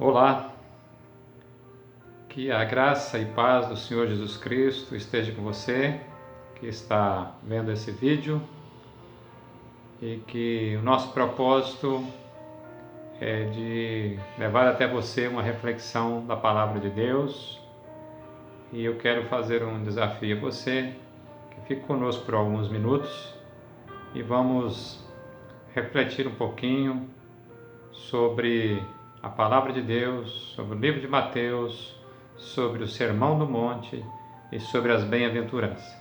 Olá, que a graça e paz do Senhor Jesus Cristo esteja com você que está vendo esse vídeo e que o nosso propósito é de levar até você uma reflexão da Palavra de Deus. E eu quero fazer um desafio a você, que fique conosco por alguns minutos e vamos refletir um pouquinho sobre a Palavra de Deus, sobre o livro de Mateus, sobre o Sermão do Monte e sobre as bem-aventuranças.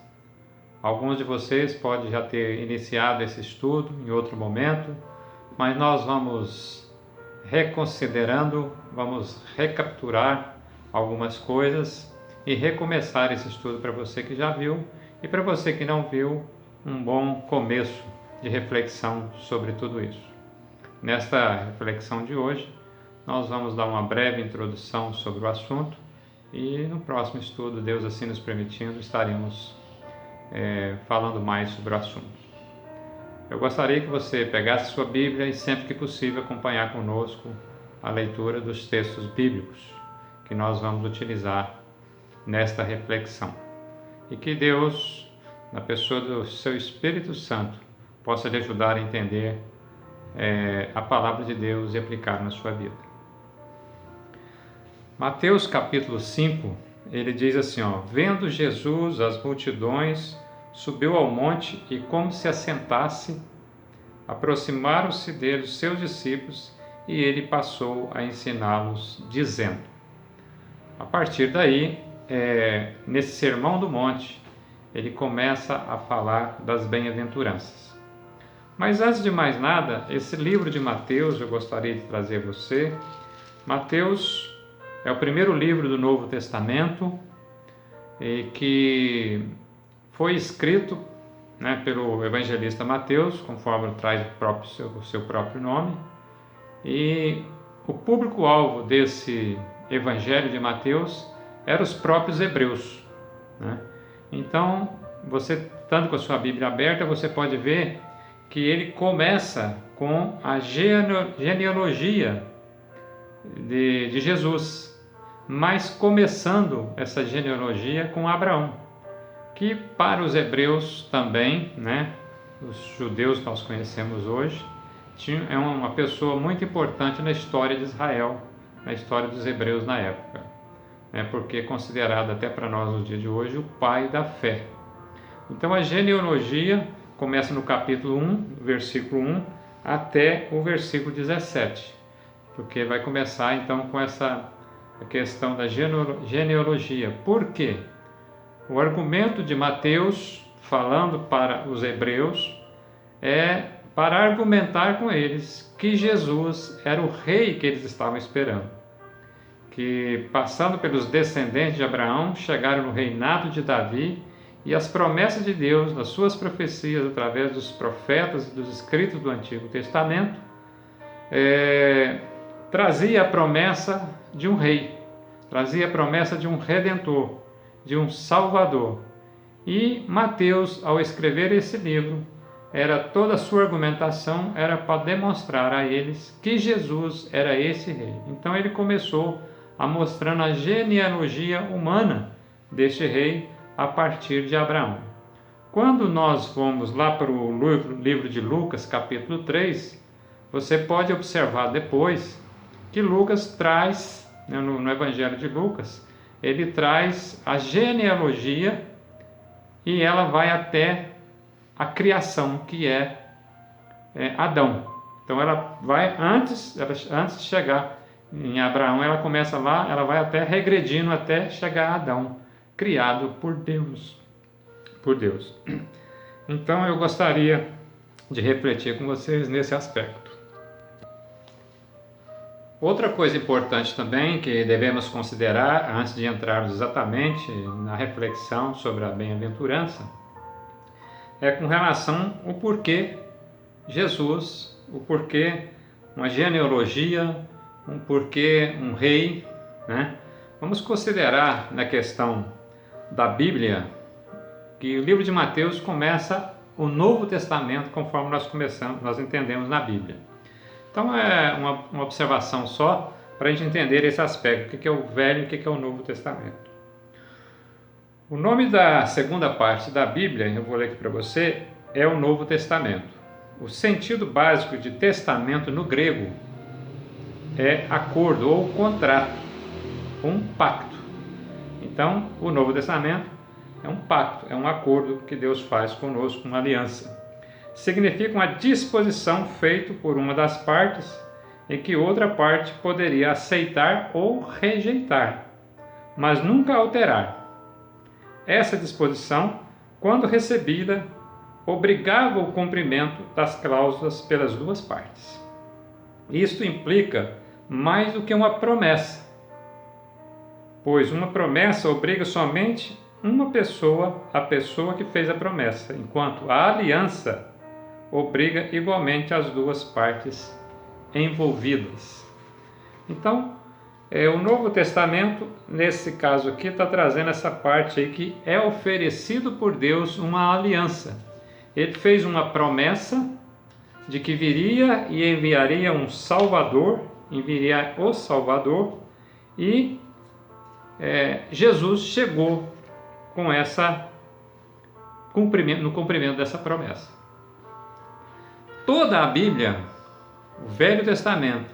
Alguns de vocês podem já ter iniciado esse estudo em outro momento, mas nós vamos reconsiderando, vamos recapturar algumas coisas e recomeçar esse estudo para você que já viu e para você que não viu, um bom começo de reflexão sobre tudo isso. Nesta reflexão de hoje, nós vamos dar uma breve introdução sobre o assunto e no próximo estudo, Deus assim nos permitindo, estaremos falando mais sobre o assunto. Eu gostaria que você pegasse sua Bíblia e sempre que possível acompanhar conosco a leitura dos textos bíblicos que nós vamos utilizar nesta reflexão. E que Deus, na pessoa do seu Espírito Santo, possa lhe ajudar a entender a palavra de Deus e aplicar na sua vida. Mateus capítulo 5, ele diz assim, vendo Jesus as multidões, subiu ao monte e como se assentasse, aproximaram-se dele os seus discípulos e ele passou a ensiná-los, dizendo. A partir daí, nesse Sermão do Monte, ele começa a falar das bem-aventuranças. Mas antes de mais nada, esse livro de Mateus, eu gostaria de trazer a você. Mateus é o primeiro livro do Novo Testamento que foi escrito pelo evangelista Mateus, conforme traz o seu próprio nome. E o público-alvo desse evangelho de Mateus eram os próprios hebreus. Então, você, estando com a sua Bíblia aberta, você pode ver que ele começa com a genealogia de Jesus, mas começando essa genealogia com Abraão, que para os hebreus também, os judeus que nós conhecemos hoje, é uma pessoa muito importante na história de Israel, na história dos hebreus na época, porque é considerado até para nós nos dias de hoje o pai da fé. Então a genealogia começa no capítulo 1, versículo 1 até o versículo 17, porque vai começar então com essa questão da genealogia. Por quê? O argumento de Mateus, falando para os hebreus, é para argumentar com eles que Jesus era o rei que eles estavam esperando, que passando pelos descendentes de Abraão, chegaram no reinado de Davi, e as promessas de Deus, nas suas profecias, através dos profetas e dos escritos do Antigo Testamento, trazia a promessa de um rei, trazia a promessa de um redentor, de um salvador. E Mateus, ao escrever esse livro, toda a sua argumentação era para demonstrar a eles que Jesus era esse rei. Então ele começou a mostrando a genealogia humana deste rei a partir de Abraão. Quando nós vamos lá para o livro de Lucas, capítulo 3, você pode observar depois que Lucas traz, no Evangelho de Lucas, ele traz a genealogia e ela vai até a criação, que é Adão. Então ela vai antes de chegar em Abraão, ela começa lá, ela vai até regredindo até chegar a Adão, criado por Deus. Então eu gostaria de refletir com vocês nesse aspecto. Outra coisa importante também que devemos considerar antes de entrarmos exatamente na reflexão sobre a bem-aventurança é com relação ao porquê Jesus, o porquê uma genealogia, um porquê um rei, Vamos considerar na questão da Bíblia que o livro de Mateus começa o Novo Testamento conforme nós entendemos na Bíblia. Então é uma observação só para a gente entender esse aspecto, o que é o Velho e o que é o Novo Testamento. O nome da segunda parte da Bíblia, eu vou ler aqui para você, é o Novo Testamento. O sentido básico de testamento no grego é acordo ou contrato, um pacto. Então, o Novo Testamento é um pacto, é um acordo que Deus faz conosco, uma aliança. Significa uma disposição feita por uma das partes em que outra parte poderia aceitar ou rejeitar, mas nunca alterar. Essa disposição, quando recebida, obrigava o cumprimento das cláusulas pelas duas partes. Isto implica mais do que uma promessa, pois uma promessa obriga somente uma pessoa, a pessoa que fez a promessa, enquanto a aliança obriga igualmente as duas partes envolvidas. Então, o Novo Testamento, nesse caso aqui, está trazendo essa parte aí que é oferecido por Deus uma aliança. Ele fez uma promessa de que viria e enviaria um Salvador, enviaria o Salvador, e Jesus chegou com no cumprimento dessa promessa. Toda a Bíblia, o Velho Testamento,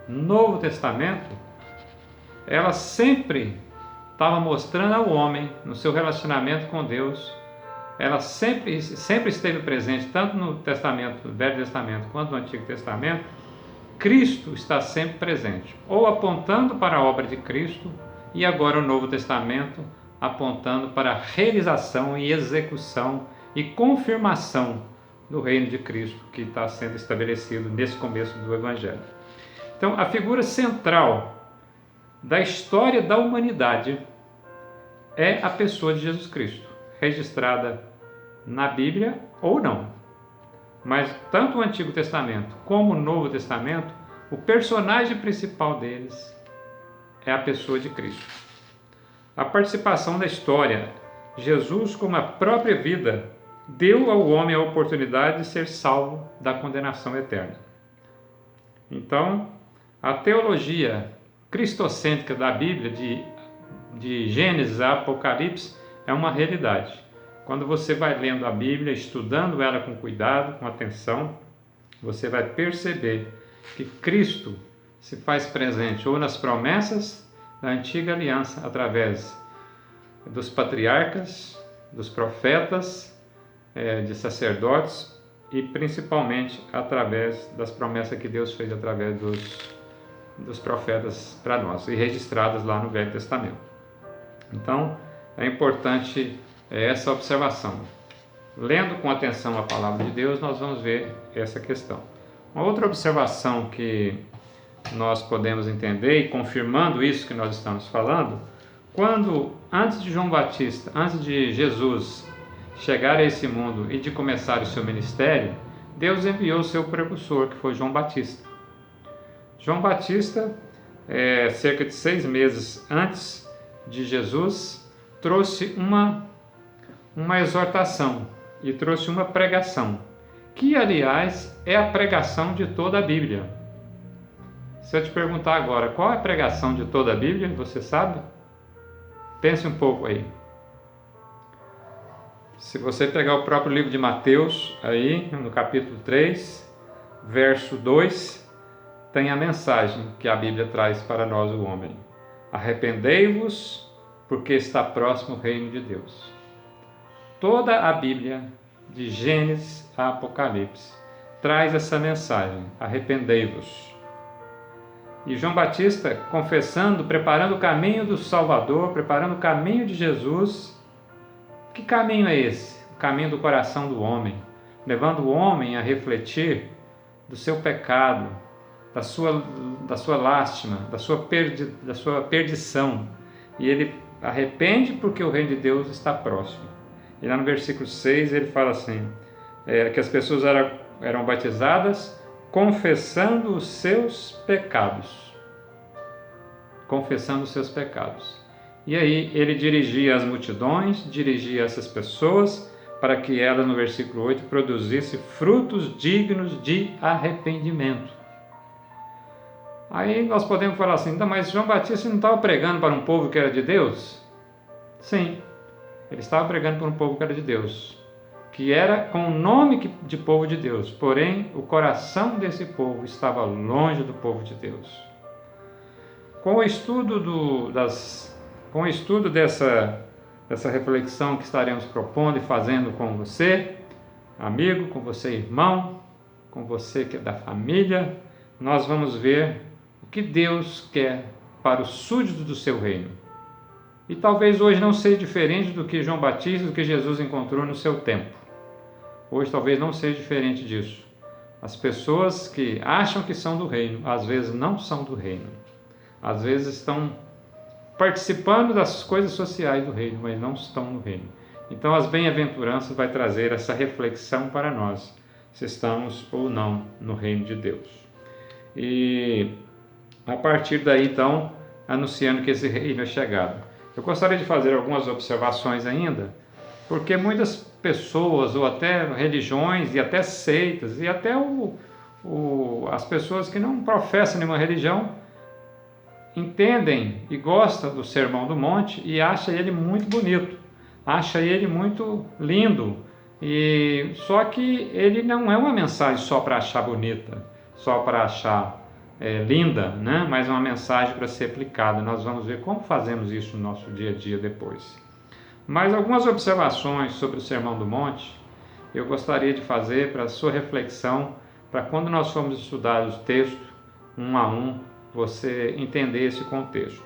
Novo Testamento, ela sempre estava mostrando ao homem, no seu relacionamento com Deus, ela sempre esteve presente, tanto no Testamento, no Velho Testamento, quanto no Antigo Testamento. Cristo está sempre presente, ou apontando para a obra de Cristo, e agora o Novo Testamento apontando para a realização e execução e confirmação do reino de Cristo que está sendo estabelecido nesse começo do Evangelho. Então, a figura central da história da humanidade é a pessoa de Jesus Cristo, registrada na Bíblia ou não. Mas tanto o Antigo Testamento como o Novo Testamento, o personagem principal deles é a pessoa de Cristo. A participação da história, Jesus, como a própria vida, deu ao homem a oportunidade de ser salvo da condenação eterna. Então, a teologia cristocêntrica da Bíblia, de Gênesis a Apocalipse, é uma realidade. Quando você vai lendo a Bíblia, estudando ela com cuidado, com atenção, você vai perceber que Cristo se faz presente ou nas promessas da antiga aliança, através dos patriarcas, dos profetas, de sacerdotes, e principalmente através das promessas que Deus fez através dos profetas para nós, e registradas lá no Velho Testamento. Então, é importante essa observação. Lendo com atenção a palavra de Deus, nós vamos ver essa questão. Uma outra observação que nós podemos entender, e confirmando isso que nós estamos falando, quando, antes de João Batista, antes de Jesus chegar a esse mundo e de começar o seu ministério, Deus enviou o seu precursor, que foi João Batista. João Batista, cerca de 6 meses antes de Jesus, trouxe uma exortação e trouxe uma pregação, que, aliás, é a pregação de toda a Bíblia. Se eu te perguntar agora, qual é a pregação de toda a Bíblia, você sabe? Pense um pouco aí. Se você pegar o próprio livro de Mateus, aí no capítulo 3, verso 2, tem a mensagem que a Bíblia traz para nós, o homem. Arrependei-vos, porque está próximo o reino de Deus. Toda a Bíblia, de Gênesis a Apocalipse, traz essa mensagem: arrependei-vos. E João Batista, confessando, preparando o caminho do Salvador, preparando o caminho de Jesus. Que caminho é esse? O caminho do coração do homem, levando o homem a refletir do seu pecado, da sua lástima, da sua perdição. E ele arrepende porque o reino de Deus está próximo. E lá no versículo 6 ele fala assim, que as pessoas eram batizadas confessando os seus pecados. Confessando os seus pecados. E aí ele dirigia as multidões, dirigia essas pessoas, para que elas, no versículo 8, produzissem frutos dignos de arrependimento. Aí nós podemos falar assim, mas João Batista não estava pregando para um povo que era de Deus? Sim, ele estava pregando para um povo que era de Deus, que era com o nome de povo de Deus, porém o coração desse povo estava longe do povo de Deus. Com o estudo dessa reflexão que estaremos propondo e fazendo com você, amigo, com você, irmão, com você que é da família, nós vamos ver o que Deus quer para os súditos do seu reino. E talvez hoje não seja diferente do que João Batista, do que Jesus encontrou no seu tempo. Hoje talvez não seja diferente disso. As pessoas que acham que são do reino, às vezes não são do reino. Às vezes estão participando das coisas sociais do reino, mas não estão no reino. Então as bem-aventuranças vai trazer essa reflexão para nós, se estamos ou não no reino de Deus. E a partir daí, então, anunciando que esse reino é chegado. Eu gostaria de fazer algumas observações ainda, porque muitas pessoas, ou até religiões, e até seitas, e até as pessoas que não professam nenhuma religião, entendem e gostam do Sermão do Monte e acham ele muito bonito, acham ele muito lindo, e só que ele não é uma mensagem só para achar bonita, só para achar linda, né? Mas uma mensagem para ser aplicada. Nós vamos ver como fazemos isso no nosso dia a dia depois. Mas algumas observações sobre o Sermão do Monte eu gostaria de fazer para a sua reflexão, para quando nós formos estudar o texto um a um, você entender esse contexto.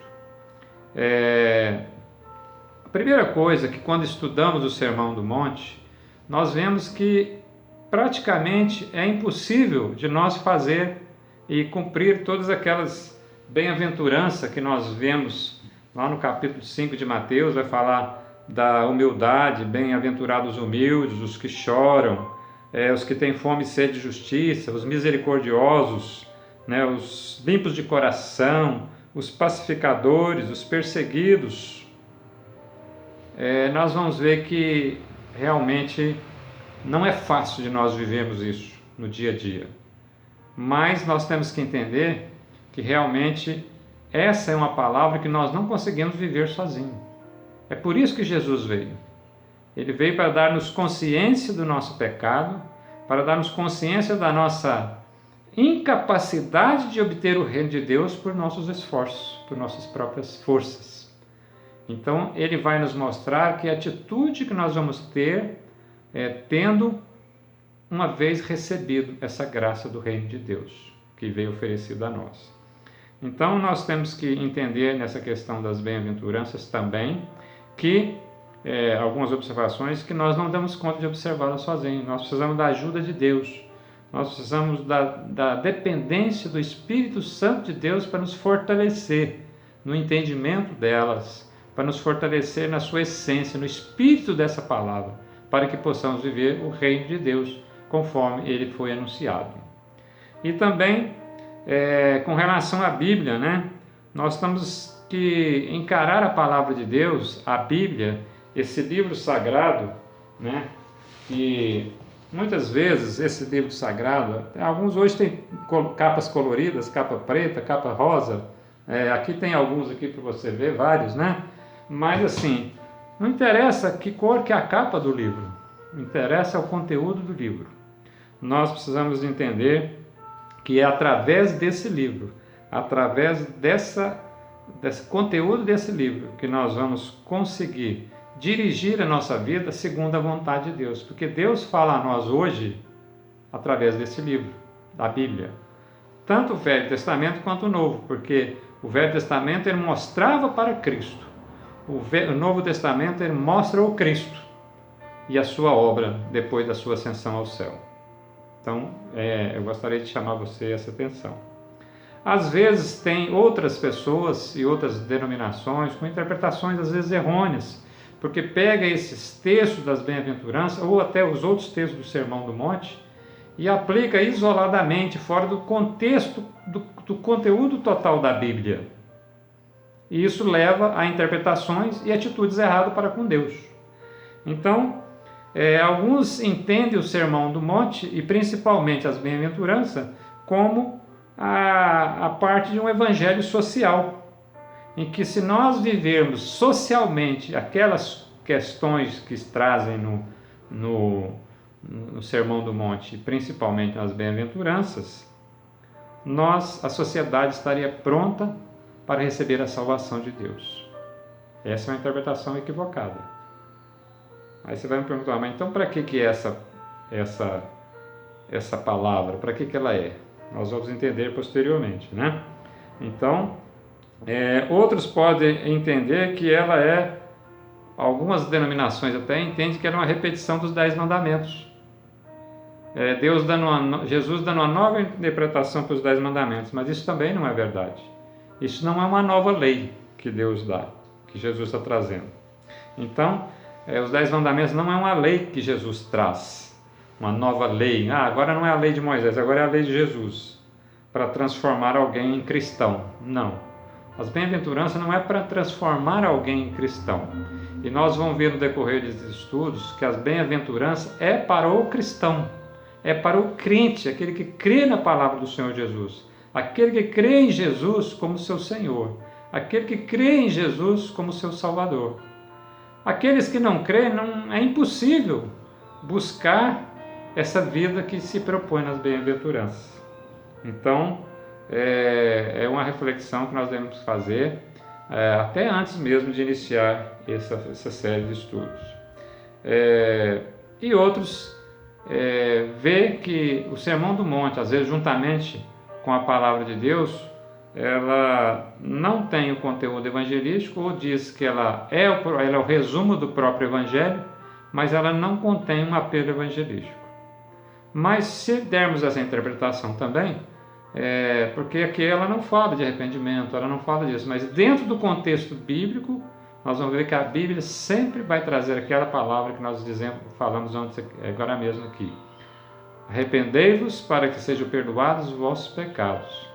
A primeira coisa é que quando estudamos o Sermão do Monte, nós vemos que praticamente é impossível de nós fazer e cumprir todas aquelas bem-aventuranças que nós vemos lá no capítulo 5 de Mateus. Vai falar da humildade, bem-aventurados os humildes, os que choram, os que têm fome e sede de justiça, os misericordiosos, né, os limpos de coração, os pacificadores, os perseguidos. Nós vamos ver que realmente não é fácil de nós vivermos isso no dia a dia. Mas nós temos que entender que realmente essa é uma palavra que nós não conseguimos viver sozinhos. É por isso que Jesus veio. Ele veio para dar-nos consciência do nosso pecado, para dar-nos consciência da nossa incapacidade de obter o reino de Deus por nossos esforços, por nossas próprias forças. Então, ele vai nos mostrar que a atitude que nós vamos ter tendo uma vez recebido essa graça do reino de Deus, que veio oferecido a nós. Então, nós temos que entender nessa questão das bem-aventuranças também, que algumas observações que nós não damos conta de observá-las sozinhos. Nós precisamos da ajuda de Deus. Nós precisamos da dependência do Espírito Santo de Deus para nos fortalecer no entendimento delas, para nos fortalecer na sua essência, no espírito dessa palavra, para que possamos viver o reino de Deus conforme ele foi anunciado. E também, com relação à Bíblia, né, nós temos que encarar a palavra de Deus, a Bíblia, esse livro sagrado, né, e muitas vezes esse livro sagrado, alguns hoje tem capas coloridas, capa preta, capa rosa, aqui tem alguns aqui para você ver, vários, né? Mas assim, não interessa que cor que é a capa do livro, interessa o conteúdo do livro. Nós precisamos entender que é através desse livro, através desse conteúdo desse livro, que nós vamos conseguir dirigir a nossa vida segundo a vontade de Deus, porque Deus fala a nós hoje através desse livro, da Bíblia, tanto o Velho Testamento quanto o Novo, porque o Velho Testamento ele mostrava para Cristo, o Novo Testamento ele mostra o Cristo e a sua obra depois da sua ascensão ao céu. Então, eu gostaria de chamar você essa atenção. Às vezes tem outras pessoas e outras denominações com interpretações às vezes errôneas, porque pega esses textos das bem-aventuranças ou até os outros textos do Sermão do Monte e aplica isoladamente, fora do contexto do conteúdo total da Bíblia. E isso leva a interpretações e atitudes erradas para com Deus. Então, alguns entendem o Sermão do Monte e principalmente as bem-aventuranças como a parte de um evangelho social, em que se nós vivermos socialmente aquelas questões que trazem no Sermão do Monte, principalmente nas bem-aventuranças, a sociedade estaria pronta para receber a salvação de Deus. Essa é uma interpretação equivocada. Aí você vai me perguntar, mas então para que é essa palavra? Para que ela é? Nós vamos entender posteriormente, né? Então, outros podem entender que ela algumas denominações até entendem que ela é uma repetição dos 10 mandamentos. Jesus dando uma nova interpretação para os 10 mandamentos, mas isso também não é verdade. Isso não é uma nova lei que Deus dá, que Jesus está trazendo. Então, os 10 mandamentos não é uma lei que Jesus traz, uma nova lei. Agora não é a lei de Moisés, agora é a lei de Jesus, para transformar alguém em cristão. Não. As bem-aventuranças não é para transformar alguém em cristão. E nós vamos ver no decorrer desses estudos que as bem-aventuranças é para o cristão, é para o crente, aquele que crê na palavra do Senhor Jesus, aquele que crê em Jesus como seu Senhor, aquele que crê em Jesus como seu Salvador. Aqueles que não creem, é impossível buscar essa vida que se propõe nas bem-aventuranças. Então, é uma reflexão que nós devemos fazer até antes mesmo de iniciar essa série de estudos. E outros vê que o Sermão do Monte, às vezes juntamente com a Palavra de Deus, ela não tem o conteúdo evangelístico, ou diz que ela é o resumo do próprio Evangelho, mas ela não contém um apelo evangelístico. Mas se dermos essa interpretação também, porque aqui ela não fala de arrependimento, ela não fala disso, mas dentro do contexto bíblico, nós vamos ver que a Bíblia sempre vai trazer aquela palavra que nós falamos agora mesmo aqui. Arrependei-vos para que sejam perdoados os vossos pecados.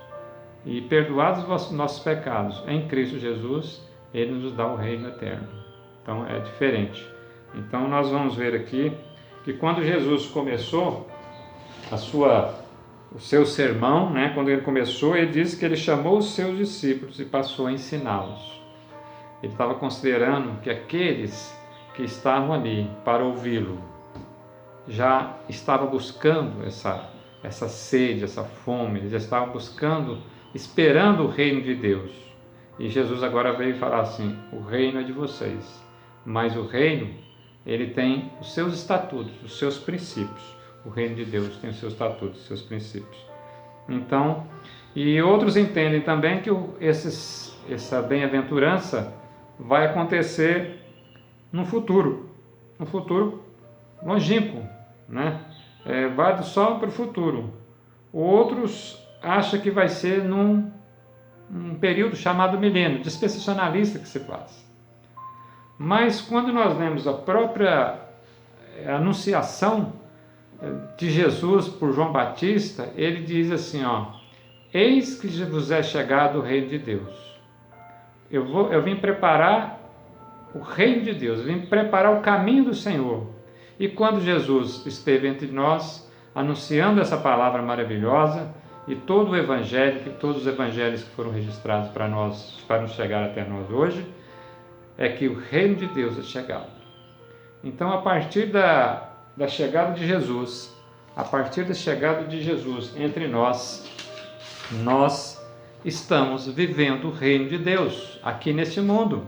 E perdoados os nossos pecados em Cristo Jesus, Ele nos dá o reino eterno. Então é diferente. Então nós vamos ver aqui que quando Jesus começou o seu sermão, né, quando ele começou, ele disse que ele chamou os seus discípulos e passou a ensiná-los. Ele estava considerando que aqueles que estavam ali para ouvi-lo já estavam buscando essa sede, essa fome, eles já estavam buscando, esperando o reino de Deus. E Jesus agora veio falar assim: o reino é de vocês, mas o reino, ele tem os seus estatutos, os seus princípios. O reino de Deus tem os seus estatutos, os seus princípios. Então, e outros entendem também que essa bem-aventurança vai acontecer no futuro longínquo, né? Vai só para o futuro. Outros acham que vai ser num período chamado milênio, dispensacionalista que se faz. Mas quando nós lemos a própria anunciação de Jesus por João Batista, ele diz assim, eis que vos é chegado o reino de Deus. Eu vim preparar o reino de Deus, eu vim preparar o caminho do Senhor. E quando Jesus esteve entre nós, anunciando essa palavra maravilhosa, e todo o evangelho, todos os evangelhos que foram registrados para nos chegar até nós hoje, é que o reino de Deus é chegado. Então, a partir da chegada de Jesus, entre nós estamos vivendo o reino de Deus aqui neste mundo.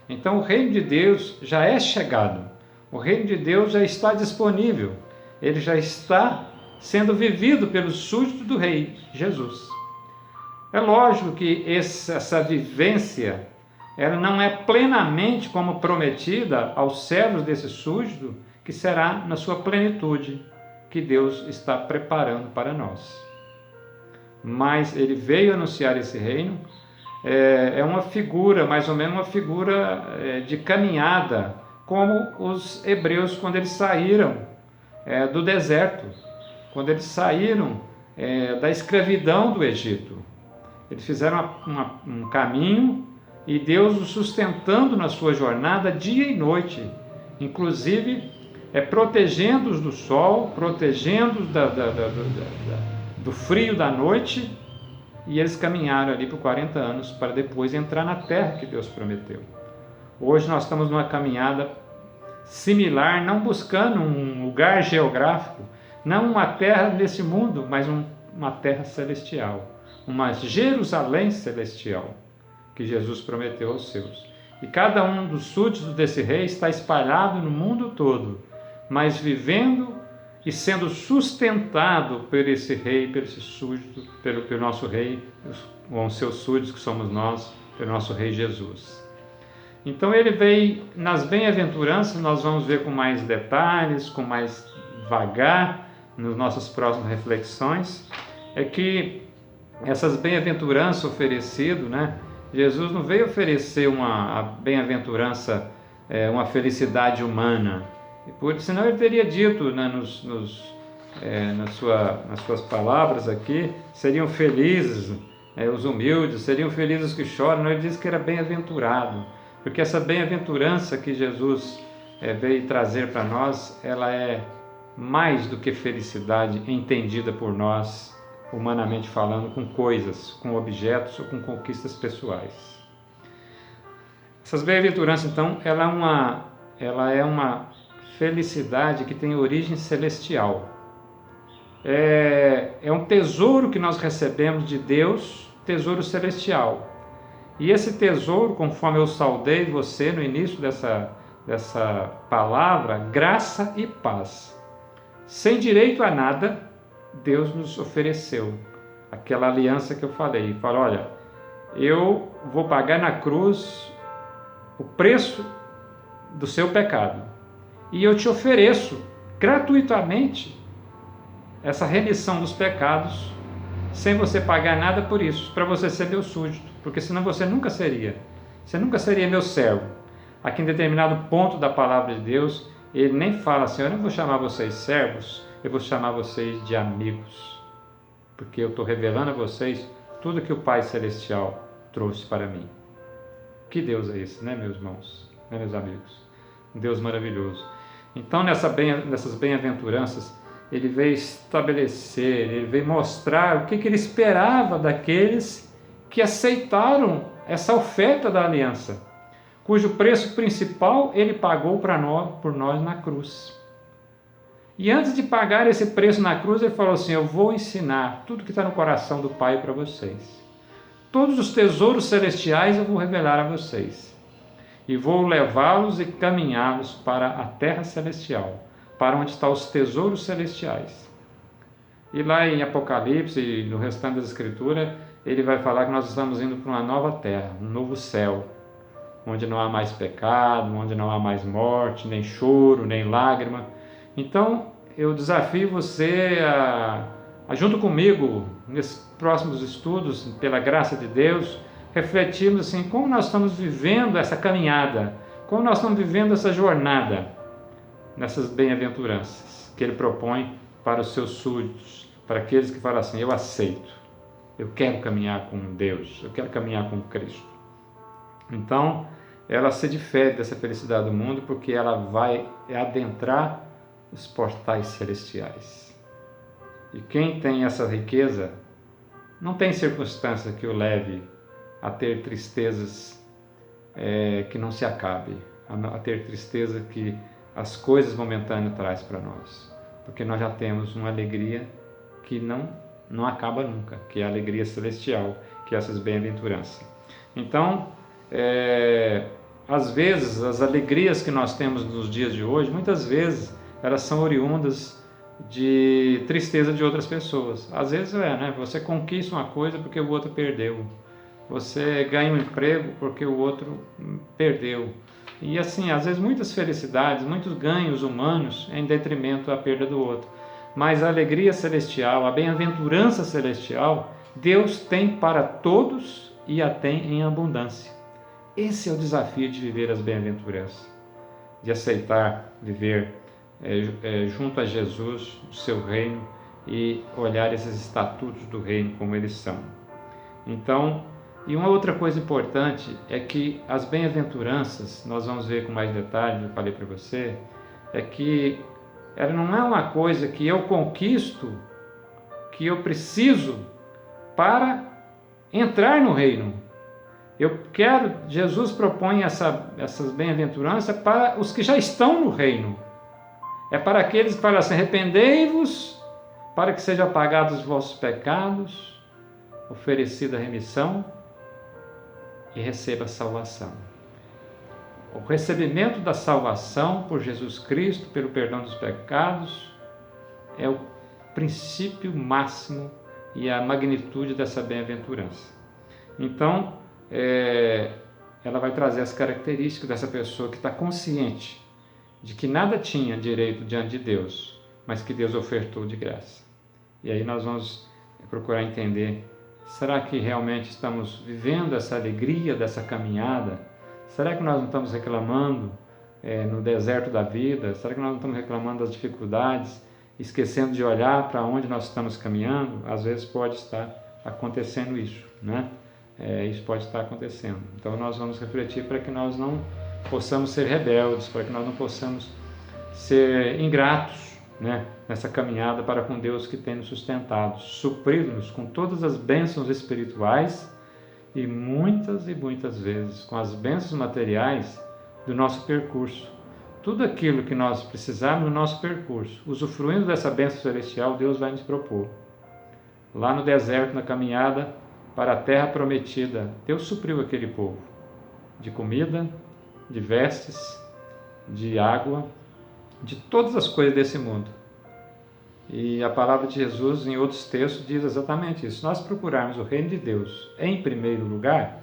Então, o reino de Deus já é chegado, o reino de Deus já está disponível, ele já está sendo vivido pelos súditos do Rei Jesus. É lógico que essa vivência, ela não é plenamente como prometida aos servos desse súdito, que será na sua plenitude que Deus está preparando para nós. Mas ele veio anunciar esse reino, é uma figura, mais ou menos uma figura de caminhada, como os hebreus quando eles saíram do deserto, quando eles saíram da escravidão do Egito. Eles fizeram um caminho e Deus os sustentando na sua jornada dia e noite, inclusive protegendo-os do sol, protegendo-os do frio da noite, e eles caminharam ali por 40 anos para depois entrar na terra que Deus prometeu. Hoje nós estamos numa caminhada similar, não buscando um lugar geográfico, não uma terra nesse mundo, mas uma terra celestial, uma Jerusalém celestial, que Jesus prometeu aos seus. E cada um dos súditos desse rei está espalhado no mundo todo, mas vivendo e sendo sustentado por esse rei, por esse súdito, pelo nosso rei, com os seus súditos que somos nós, pelo nosso rei Jesus. Então ele veio nas bem-aventuranças, nós vamos ver com mais detalhes, com mais vagar, nas nossas próximas reflexões, é que essas bem-aventuranças oferecidas, né? Jesus não veio oferecer a bem-aventurança, uma felicidade humana, senão ele teria dito, né, nas suas palavras aqui, seriam felizes os humildes, seriam felizes os que choram. Não, ele disse que era bem-aventurado, porque essa bem-aventurança que Jesus veio trazer para nós, ela é mais do que felicidade entendida por nós, humanamente falando, com coisas, com objetos ou com conquistas pessoais. Essas bem-aventuranças, então, ela é uma felicidade que tem origem celestial. É um tesouro que nós recebemos de Deus, tesouro celestial. E esse tesouro, conforme eu saudei você no início dessa palavra, graça e paz. Sem direito a nada, Deus nos ofereceu aquela aliança que eu falei. Falou, olha, eu vou pagar na cruz o preço do seu pecado. E eu te ofereço gratuitamente essa remissão dos pecados, sem você pagar nada por isso, para você ser meu súdito, porque senão você nunca seria meu servo. Aqui em determinado ponto da palavra de Deus, ele nem fala assim, eu não vou chamar vocês servos, eu vou chamar vocês de amigos, porque eu estou revelando a vocês tudo que o Pai Celestial trouxe para mim. Que Deus é esse, né, meus irmãos, né, meus amigos? Um Deus maravilhoso. Então, nessas bem-aventuranças, ele veio estabelecer, ele veio mostrar o que ele esperava daqueles que aceitaram essa oferta da aliança, cujo preço principal ele pagou por nós na cruz. E antes de pagar esse preço na cruz, ele falou assim, eu vou ensinar tudo que está no coração do Pai para vocês. Todos os tesouros celestiais eu vou revelar a vocês. E vou levá-los e caminhá-los para a terra celestial, para onde estão os tesouros celestiais. E lá em Apocalipse e no restante das Escrituras, ele vai falar que nós estamos indo para uma nova terra, um novo céu, onde não há mais pecado, onde não há mais morte, nem choro, nem lágrima. Então, eu desafio você a junto comigo, nesses próximos estudos, pela graça de Deus, refletirmos assim, como nós estamos vivendo essa caminhada, como nós estamos vivendo essa jornada, nessas bem-aventuranças que ele propõe para os seus súditos, para aqueles que falam assim, eu aceito, eu quero caminhar com Deus, eu quero caminhar com Cristo. Então, ela se difere dessa felicidade do mundo, porque ela vai adentrar os portais celestiais. E quem tem essa riqueza, não tem circunstância que o leve a ter tristezas que não se acabe, a ter tristeza que as coisas momentâneas traz para nós, porque nós já temos uma alegria que não acaba nunca, que é a alegria celestial, que é essas bem-aventuranças. Então, às vezes, as alegrias que nós temos nos dias de hoje, muitas vezes, elas são oriundas de tristeza de outras pessoas. Às vezes né? Você conquista uma coisa porque o outro perdeu. Você ganha um emprego porque o outro perdeu. E assim, às vezes muitas felicidades, muitos ganhos humanos em detrimento da perda do outro. Mas a alegria celestial, a bem-aventurança celestial, Deus tem para todos e a tem em abundância. Esse é o desafio de viver as bem-aventuranças, de aceitar viver junto a Jesus, o seu reino, e olhar esses estatutos do reino como eles são. Então, e uma outra coisa importante é que as bem-aventuranças, nós vamos ver com mais detalhes, eu falei para você, é que ela não é uma coisa que eu conquisto, que eu preciso para entrar no reino. Jesus propõe essas bem-aventuranças para os que já estão no reino. É para aqueles que falam assim: arrependei-vos, para que sejam apagados os vossos pecados, oferecida a remissão e receba a salvação. O recebimento da salvação por Jesus Cristo, pelo perdão dos pecados, é o princípio máximo e a magnitude dessa bem-aventurança. Então, ela vai trazer as características dessa pessoa que está consciente de que nada tinha direito diante de Deus, mas que Deus ofertou de graça. E aí nós vamos procurar entender: será que realmente estamos vivendo essa alegria dessa caminhada? Será que nós não estamos reclamando no deserto da vida? Será que nós não estamos reclamando das dificuldades, esquecendo de olhar para onde nós estamos caminhando? Às vezes pode estar acontecendo isso, né? Isso pode estar acontecendo. Então nós vamos refletir para que nós não possamos ser rebeldes, para que nós não possamos ser ingratos, né, nessa caminhada para com Deus que tem nos sustentado, suprido-nos com todas as bênçãos espirituais e muitas vezes com as bênçãos materiais do nosso percurso. Tudo aquilo que nós precisarmos no nosso percurso, usufruindo dessa bênção celestial, Deus vai nos propor. Lá no deserto, na caminhada para a terra prometida, Deus supriu aquele povo de comida, de vestes, de água, de todas as coisas desse mundo. E a palavra de Jesus, em outros textos, diz exatamente isso. Se nós procurarmos o reino de Deus em primeiro lugar,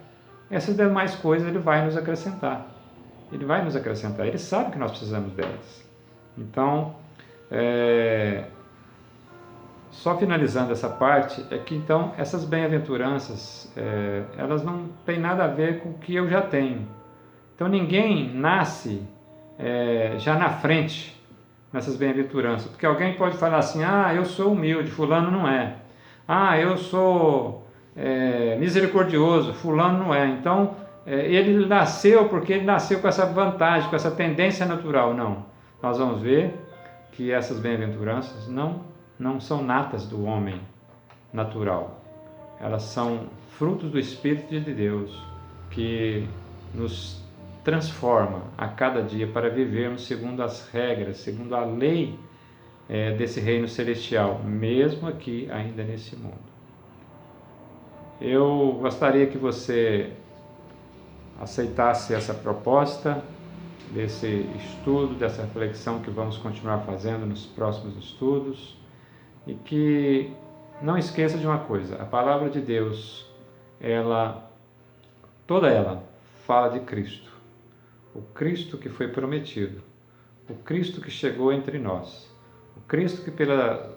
essas demais coisas Ele vai nos acrescentar. Ele vai nos acrescentar. Ele sabe que nós precisamos delas. Então, só finalizando essa parte, é que então essas bem-aventuranças, elas não têm nada a ver com o que eu já tenho. Então ninguém nasce já na frente nessas bem-aventuranças, porque alguém pode falar assim: eu sou humilde, fulano não é. Eu sou misericordioso, fulano não é. Então ele nasceu porque ele nasceu com essa vantagem, com essa tendência natural. Não, nós vamos ver que essas bem-aventuranças não são natas do homem natural. Elas são frutos do Espírito de Deus, que nos transforma a cada dia para vivermos segundo as regras, segundo a lei desse reino celestial, mesmo aqui ainda nesse mundo. Eu gostaria que você aceitasse essa proposta, desse estudo, dessa reflexão que vamos continuar fazendo nos próximos estudos, e que não esqueça de uma coisa: a palavra de Deus, toda ela fala de Cristo. O Cristo que foi prometido, o Cristo que chegou entre nós, o Cristo que pela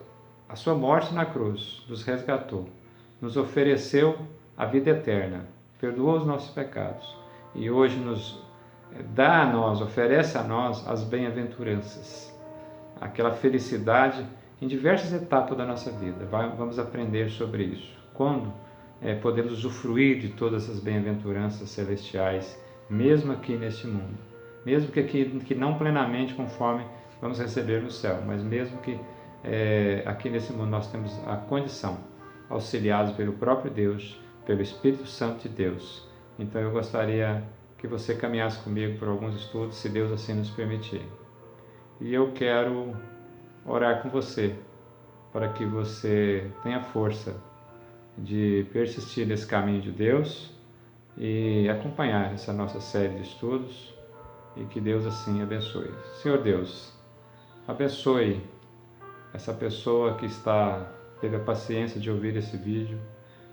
a sua morte na cruz nos resgatou, nos ofereceu a vida eterna, perdoou os nossos pecados e hoje nos dá a nós, oferece a nós as bem-aventuranças, aquela felicidade em diversas etapas da nossa vida. Vamos aprender sobre isso. Quando podemos usufruir de todas essas bem-aventuranças celestiais, mesmo aqui neste mundo, mesmo que não plenamente conforme vamos receber no céu, mas mesmo que aqui nesse mundo nós temos a condição, auxiliados pelo próprio Deus, pelo Espírito Santo de Deus. Então eu gostaria que você caminhasse comigo por alguns estudos, se Deus assim nos permitir. E eu quero orar com você, para que você tenha força de persistir nesse caminho de Deus e acompanhar essa nossa série de estudos, e que Deus assim abençoe. Senhor Deus, abençoe essa pessoa que teve a paciência de ouvir esse vídeo,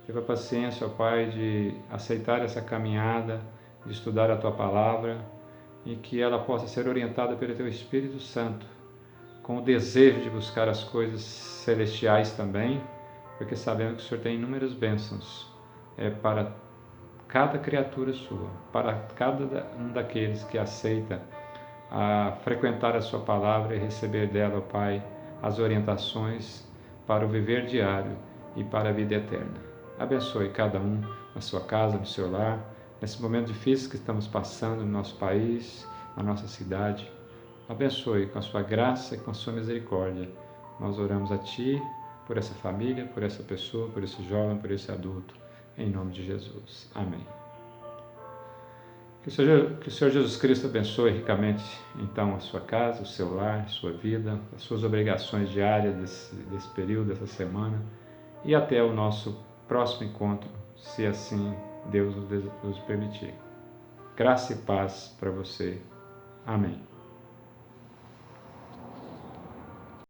teve a paciência, ó Pai, de aceitar essa caminhada, de estudar a Tua Palavra, e que ela possa ser orientada pelo Teu Espírito Santo, com o desejo de buscar as coisas celestiais também, porque sabemos que o Senhor tem inúmeras bênçãos para cada criatura sua, para cada um daqueles que aceita a frequentar a Sua Palavra e receber dela, ó Pai, as orientações para o viver diário e para a vida eterna. Abençoe cada um na sua casa, no seu lar, nesse momento difícil que estamos passando no nosso país, na nossa cidade. Abençoe com a Sua graça e com a Sua misericórdia. Nós oramos a Ti por essa família, por essa pessoa, por esse jovem, por esse adulto. em nome de Jesus. Amém. Que o Senhor Jesus Cristo abençoe ricamente, então, a sua casa, o seu lar, a sua vida, as suas obrigações diárias desse período, dessa semana, e até o nosso próximo encontro, se assim Deus nos permitir. Graça e paz para você. Amém.